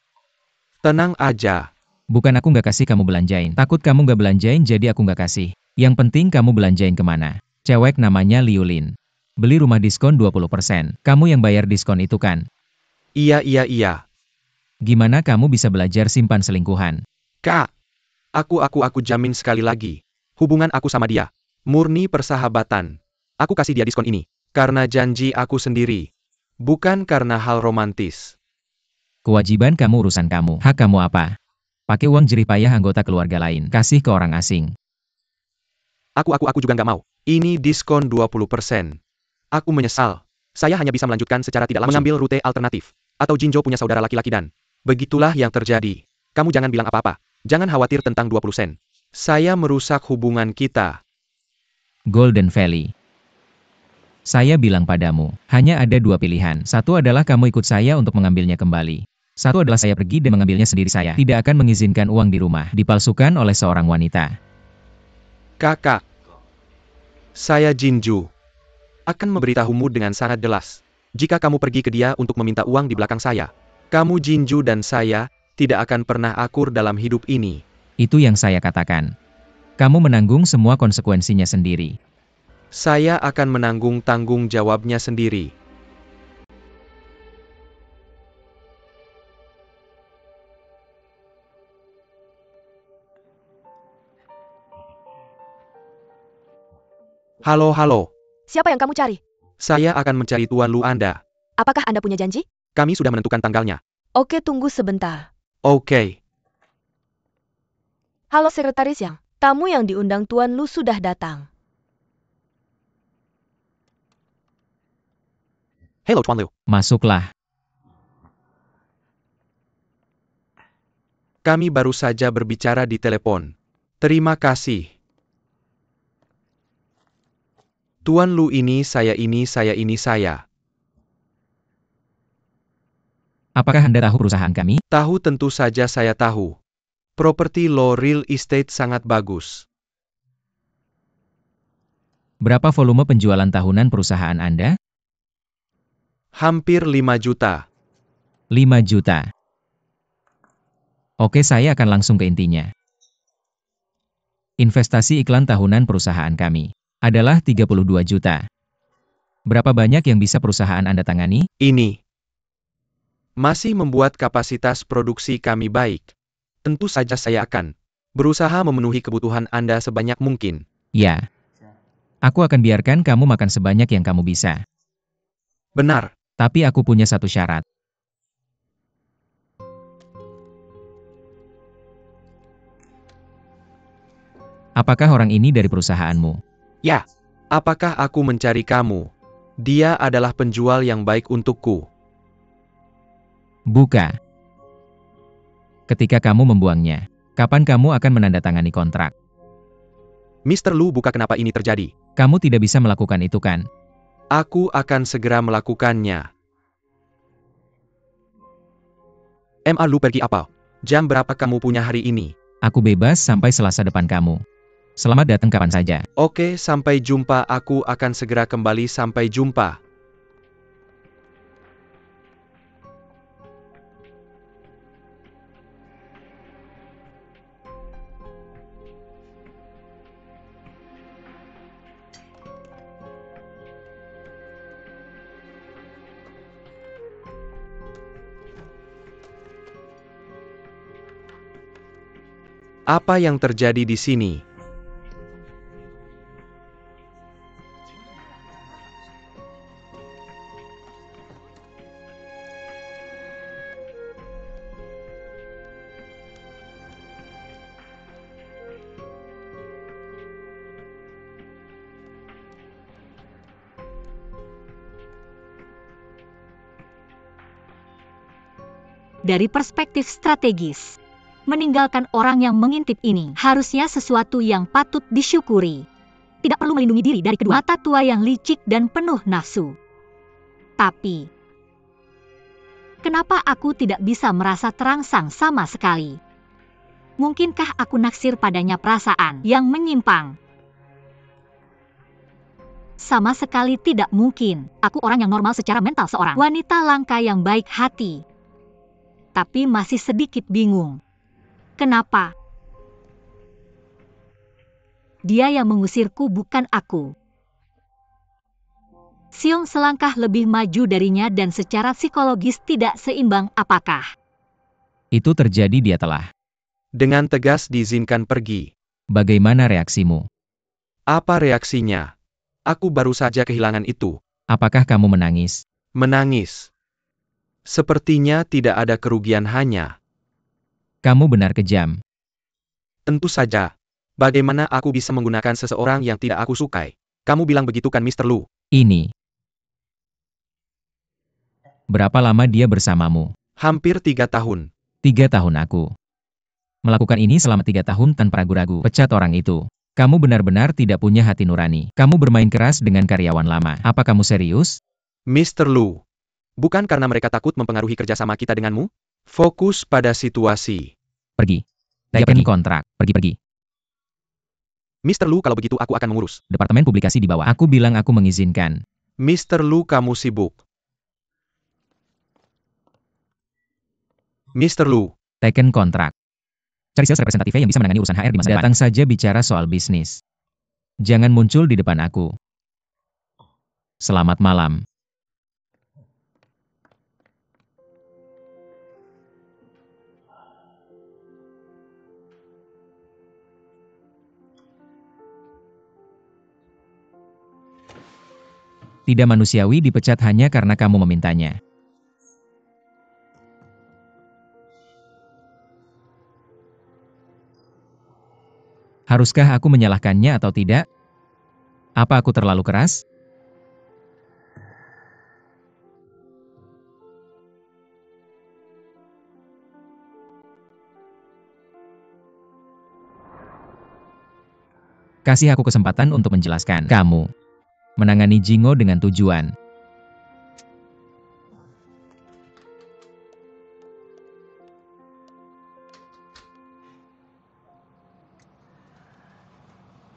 Tenang aja. Bukan aku nggak kasih kamu belanjain. Takut kamu nggak belanjain jadi aku nggak kasih. Yang penting kamu belanjain kemana. Cewek namanya Liulin. Beli rumah diskon 20%. Kamu yang bayar diskon itu kan? Iya. Gimana kamu bisa belajar simpan selingkuhan? Kak, aku jamin sekali lagi. Hubungan aku sama dia murni persahabatan. Aku kasih dia diskon ini karena janji aku sendiri. Bukan karena hal romantis. Kewajiban kamu urusan kamu. Hak kamu apa? Pakai uang jerih payah anggota keluarga lain. Kasih ke orang asing. Aku juga nggak mau. Ini diskon 20%. Aku menyesal. Saya hanya bisa melanjutkan secara tidak langsung. Mengambil rute alternatif. Atau Jinjo punya saudara laki-laki dan begitulah yang terjadi. Kamu jangan bilang apa-apa. Jangan khawatir tentang 20%. Saya merusak hubungan kita. Golden Valley. Saya bilang padamu, hanya ada 2 pilihan. Satu adalah kamu ikut saya untuk mengambilnya kembali. Satu adalah saya pergi dan mengambilnya sendiri. Saya tidak akan mengizinkan uang di rumah dipalsukan oleh seorang wanita. Kakak. Saya Jinju. Akan memberitahumu dengan sangat jelas. Jika kamu pergi ke dia untuk meminta uang di belakang saya, Kamu Jinju dan saya tidak akan pernah akur dalam hidup ini. Itu yang saya katakan. Kamu menanggung semua konsekuensinya sendiri. Saya akan menanggung tanggung jawabnya sendiri. Halo, halo. Siapa yang kamu cari? Saya akan mencari Tuan Lu Anda. Apakah Anda punya janji? Kami sudah menentukan tanggalnya. Oke, tunggu sebentar. Oke. Halo Sekretaris Yang, tamu yang diundang Tuan Lu sudah datang. Halo Tuan Lu. Masuklah. Kami baru saja berbicara di telepon. Terima kasih. Tuan Lu ini saya. Apakah Anda tahu perusahaan kami? Tahu, tentu saja saya tahu. Properti lo real estate sangat bagus. Berapa volume penjualan tahunan perusahaan Anda? Hampir 5 juta. 5 juta. Oke, saya akan langsung ke intinya. Investasi iklan tahunan perusahaan kami adalah 32 juta. Berapa banyak yang bisa perusahaan Anda tangani? Ini masih membuat kapasitas produksi kami baik. Tentu saja saya akan berusaha memenuhi kebutuhan Anda sebanyak mungkin. Ya. Aku akan biarkan kamu makan sebanyak yang kamu bisa. Benar. Tapi aku punya satu syarat. Apakah orang ini dari perusahaanmu? Ya. Apakah aku mencari kamu? Dia adalah penjual yang baik untukku. Buka. Ketika kamu membuangnya, kapan kamu akan menandatangani kontrak? Mr. Lu, buka kenapa ini terjadi. Kamu tidak bisa melakukan itu kan? Aku akan segera melakukannya. Lu pergi apa? Jam berapa kamu punya hari ini? Aku bebas sampai Selasa depan kamu. Selamat datang kapan saja. Oke, sampai jumpa. Aku akan segera kembali. Sampai jumpa. Apa yang terjadi di sini? Dari perspektif strategis, meninggalkan orang yang mengintip ini harusnya sesuatu yang patut disyukuri. Tidak perlu melindungi diri dari kedua mata tua yang licik dan penuh nafsu. Tapi, kenapa aku tidak bisa merasa terangsang sama sekali? Mungkinkah aku naksir padanya perasaan yang menyimpang? Sama sekali tidak mungkin. Aku orang yang normal secara mental, seorang wanita langka yang baik hati. Tapi masih sedikit bingung. Kenapa? Dia yang mengusirku, bukan aku. Xiong selangkah lebih maju darinya dan secara psikologis tidak seimbang. Apakah Itu terjadi, dia telah. Dengan tegas diizinkan pergi. Bagaimana reaksimu? Apa reaksinya? Aku baru saja kehilangan itu. Apakah kamu menangis? Menangis. Sepertinya tidak ada kerugian, hanya. Kamu benar kejam. Tentu saja. Bagaimana aku bisa menggunakan seseorang yang tidak aku sukai? Kamu bilang begitu kan, Mr. Lu? Ini. Berapa lama dia bersamamu? Hampir 3 tahun. 3 tahun aku. Melakukan ini selama 3 tahun tanpa ragu-ragu. Pecat orang itu. Kamu benar-benar tidak punya hati nurani. Kamu bermain keras dengan karyawan lama. Apa kamu serius? Mr. Lu. Bukan karena mereka takut mempengaruhi kerjasama kita denganmu? Fokus pada situasi. Pergi. Dia Tayangkan pergi. kontrak. Pergi-pergi. Mr. Lu, kalau begitu aku akan mengurus. Departemen publikasi di bawah. Aku bilang aku mengizinkan. Mr. Lu, kamu sibuk. Mr. Lu. Teken kontrak. Cari sales representatif yang bisa menangani urusan HR di masa depan. Datang saja bicara soal bisnis. Jangan muncul di depan aku. Selamat malam. Tidak manusiawi dipecat hanya karena kamu memintanya. Haruskah aku menyalahkannya atau tidak? Apa aku terlalu keras? Kasih aku kesempatan untuk menjelaskan. Kamu menangani Jingo dengan tujuan.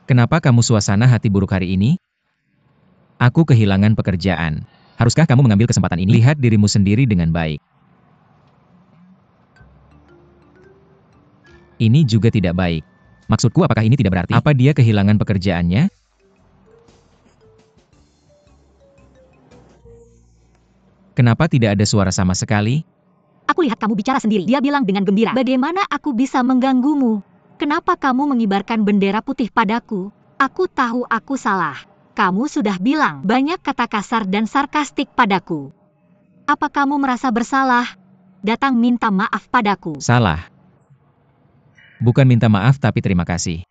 Kenapa kamu suasana hati buruk hari ini? Aku kehilangan pekerjaan. Haruskah kamu mengambil kesempatan ini? Lihat dirimu sendiri dengan baik. Ini juga tidak baik. Maksudku, apakah ini tidak berarti apa dia kehilangan pekerjaannya? Kenapa tidak ada suara sama sekali? Aku lihat kamu bicara sendiri. Dia bilang dengan gembira. Bagaimana aku bisa mengganggumu? Kenapa kamu mengibarkan bendera putih padaku? Aku tahu aku salah. Kamu sudah bilang banyak kata kasar dan sarkastik padaku. Apa kamu merasa bersalah? Datang minta maaf padaku. Salah. Bukan minta maaf tapi terima kasih.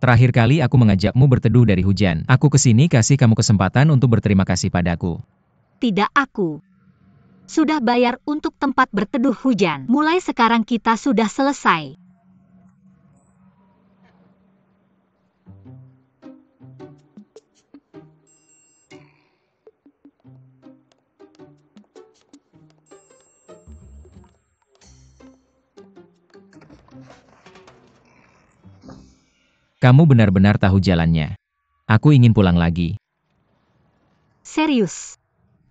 Terakhir kali aku mengajakmu berteduh dari hujan. Aku kesini kasih kamu kesempatan untuk berterima kasih padaku. Tidak aku. Sudah bayar untuk tempat berteduh hujan. Mulai sekarang kita sudah selesai. Kamu benar-benar tahu jalannya. Aku ingin pulang lagi. Serius.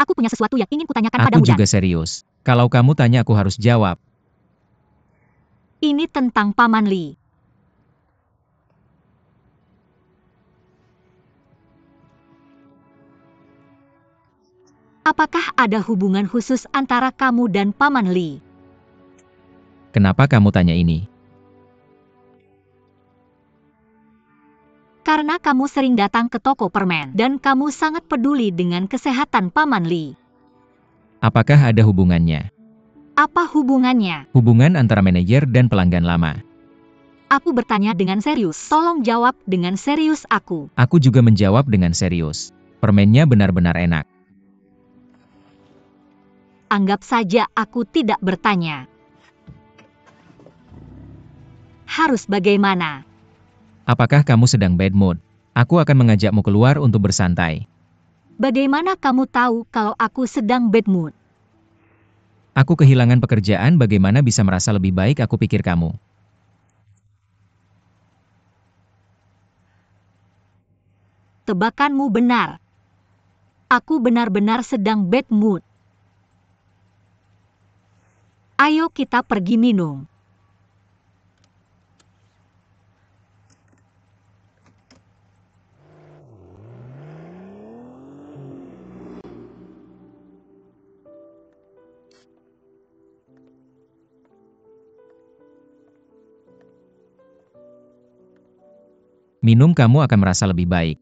Aku punya sesuatu yang ingin kutanyakan Aku padamu juga dan serius. Kalau kamu tanya aku harus jawab. ini tentang Paman Li. Apakah ada hubungan khusus antara kamu dan Paman Li? Kenapa kamu tanya ini? Karena kamu sering datang ke toko permen dan kamu sangat peduli dengan kesehatan Paman Li. Apakah ada hubungannya? Apa hubungannya? Hubungan antara manajer dan pelanggan lama. Aku bertanya dengan serius. Tolong jawab dengan serius aku. Aku juga menjawab dengan serius. Permennya benar-benar enak. Anggap saja aku tidak bertanya. Harus bagaimana? Apakah kamu sedang bad mood? Aku akan mengajakmu keluar untuk bersantai. Bagaimana kamu tahu kalau aku sedang bad mood? Aku kehilangan pekerjaan, bagaimana bisa merasa lebih baik? Aku pikir kamu. Tebakanmu benar. Aku benar-benar sedang bad mood. Ayo kita pergi minum. Minum, kamu akan merasa lebih baik.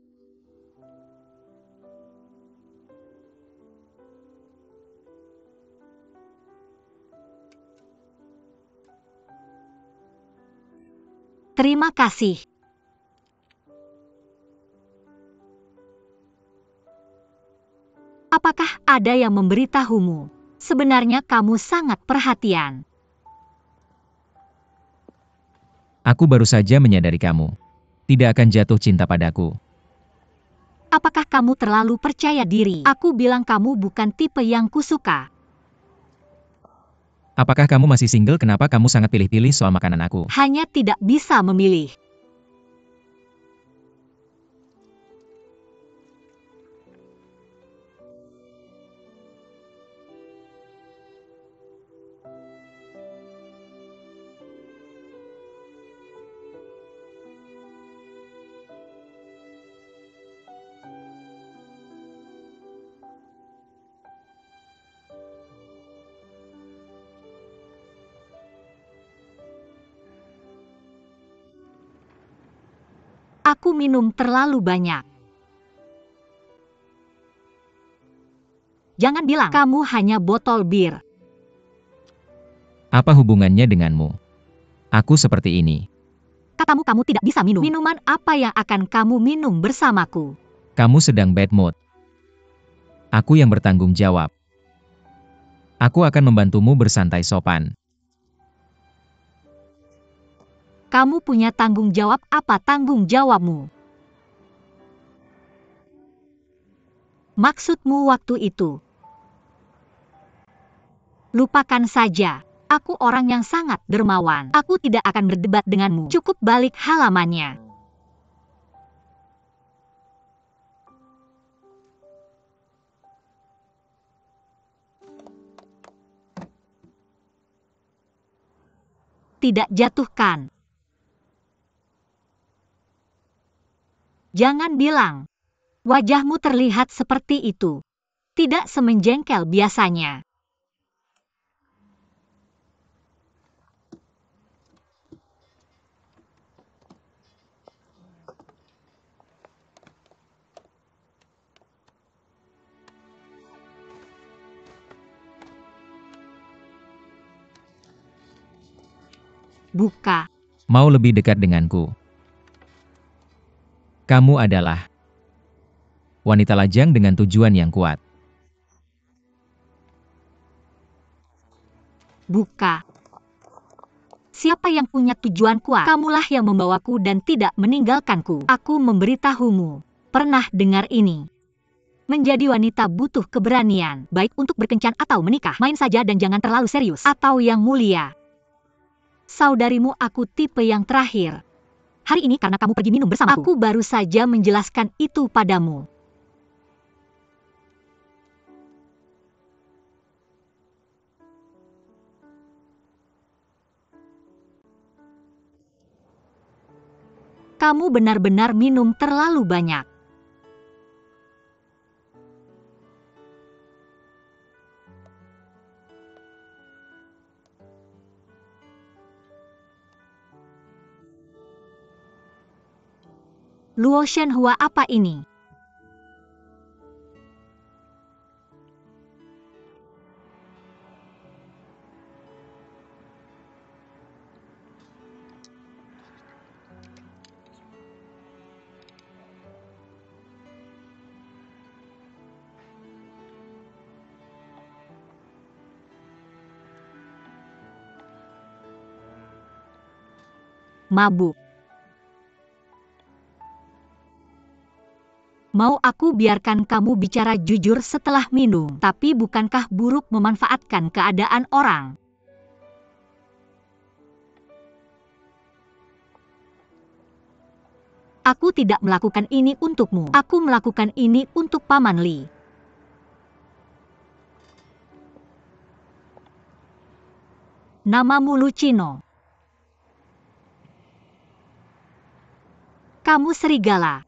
Terima kasih. Apakah ada yang memberitahumu? Sebenarnya kamu sangat perhatian. Aku baru saja menyadari kamu tidak akan jatuh cinta padaku. Apakah kamu terlalu percaya diri? Aku bilang kamu bukan tipe yang kusuka. Apakah kamu masih single? Kenapa kamu sangat pilih-pilih soal makanan aku? Hanya tidak bisa memilih. Aku minum terlalu banyak. Jangan bilang kamu hanya botol bir. Apa hubungannya denganmu? Aku seperti ini. Katamu kamu tidak bisa minum. Minuman apa yang akan kamu minum bersamaku? Kamu sedang bad mood. Aku yang bertanggung jawab. Aku akan membantumu bersantai sopan. Kamu punya tanggung jawab apa tanggung jawabmu? Maksudmu waktu itu? Lupakan saja. Aku orang yang sangat dermawan. Aku tidak akan berdebat denganmu. Cukup balik halamannya. Tidak jatuhkan. Jangan bilang. Wajahmu terlihat seperti itu. Tidak semenjengkel biasanya. Buka. Mau lebih dekat denganku? Kamu adalah wanita lajang dengan tujuan yang kuat. Buka. Siapa yang punya tujuan kuat? Kamulah yang membawaku dan tidak meninggalkanku. Aku memberitahumu. Pernah dengar ini? Menjadi wanita butuh keberanian, baik untuk berkencan atau menikah. Main saja dan jangan terlalu serius. Atau yang mulia. Saudarimu aku tipe yang terakhir. Hari ini karena kamu pergi minum bersamaku. Aku baru saja menjelaskan itu padamu. Kamu benar-benar minum terlalu banyak. Luo Shenhua apa ini? Mabuk. Mau aku biarkan kamu bicara jujur setelah minum, tapi bukankah buruk memanfaatkan keadaan orang? Aku tidak melakukan ini untukmu. Aku melakukan ini untuk Paman Li. Namamu Lucino. Kamu serigala.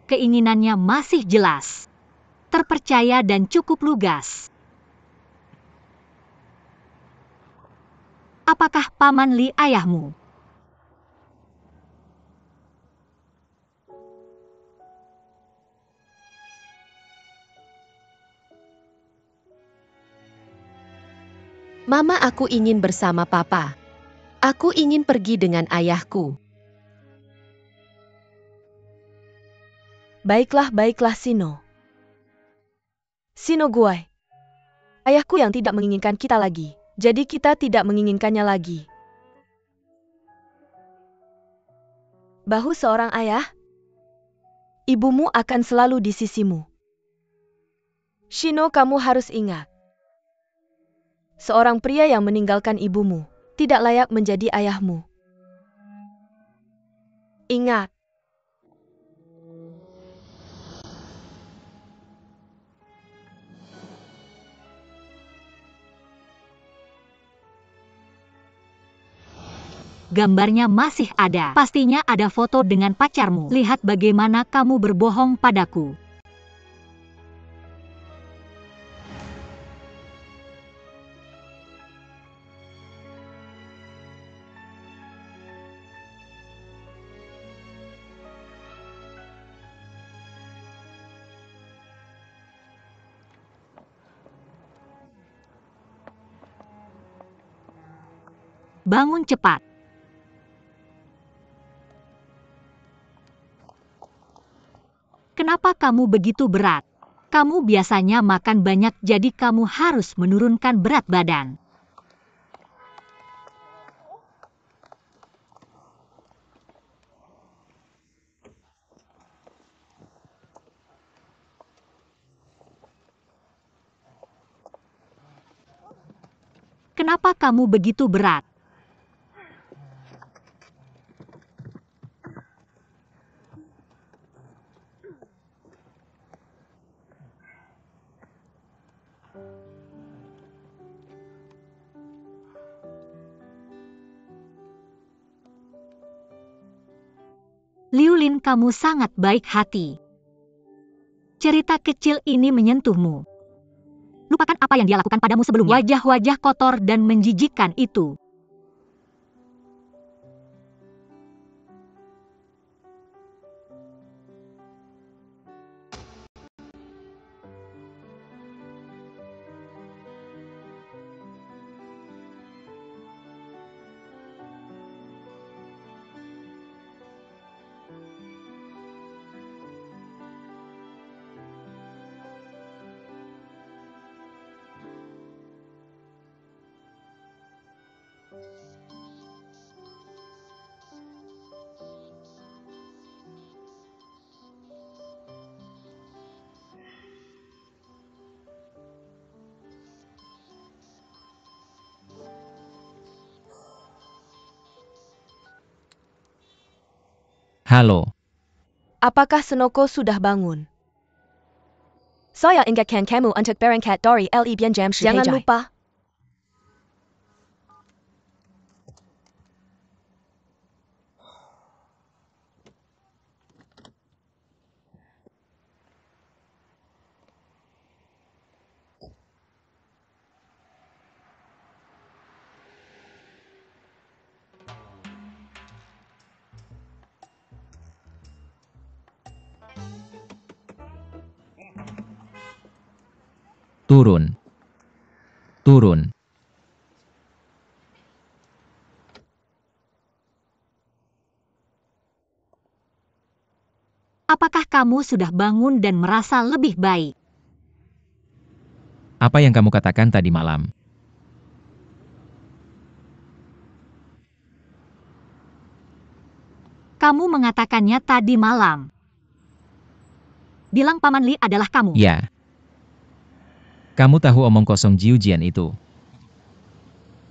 Keinginannya masih jelas, terpercaya dan cukup lugas. Apakah Paman Li ayahmu? Mama, aku ingin bersama Papa. Aku ingin pergi dengan ayahku. Baiklah Sino. Sino Guai. Ayahku yang tidak menginginkan kita lagi. Jadi kita tidak menginginkannya lagi. Bahu seorang ayah. Ibumu akan selalu di sisimu. Shino, kamu harus ingat. Seorang pria yang meninggalkan ibumu tidak layak menjadi ayahmu. Ingat. Gambarnya masih ada. Pastinya ada foto dengan pacarmu. Lihat bagaimana kamu berbohong padaku. bangun cepat. Kenapa kamu begitu berat? Kamu biasanya makan banyak, jadi kamu harus menurunkan berat badan. Kenapa kamu begitu berat? Liulin, kamu sangat baik hati. Cerita kecil ini menyentuhmu. Lupakan apa yang dia lakukan padamu sebelumnya. Wajah-wajah kotor dan menjijikkan itu. Halo, Apakah Senoko sudah bangun? Saya ingatkan kamu untuk berangkat dari Libian jam 10. Jangan lupa. turun. Turun. Apakah kamu sudah bangun dan merasa lebih baik? Apa yang kamu katakan tadi malam? Kamu mengatakannya tadi malam. Bilang Paman Li adalah kamu. Ya. Kamu tahu omong kosong Jiu Jian itu.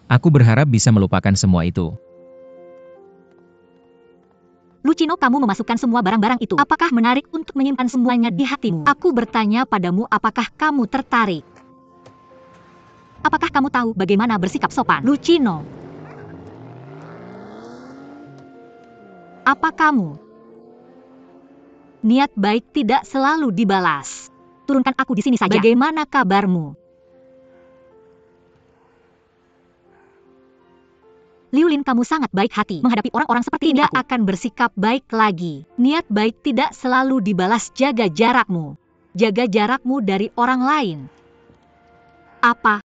Aku berharap bisa melupakan semua itu. Lucino, kamu memasukkan semua barang-barang itu. Apakah menarik untuk menyimpan semuanya di hatimu? Aku bertanya padamu, apakah kamu tertarik? Apakah kamu tahu bagaimana bersikap sopan? Lucino. Apa kamu? Niat baik tidak selalu dibalas. Turunkan aku di sini saja. Bagaimana kabarmu? Liulin, kamu sangat baik hati. Menghadapi orang-orang seperti ini, tidak akan bersikap baik lagi. Niat baik tidak selalu dibalas. Jaga jarakmu. Jaga jarakmu dari orang lain. Apa?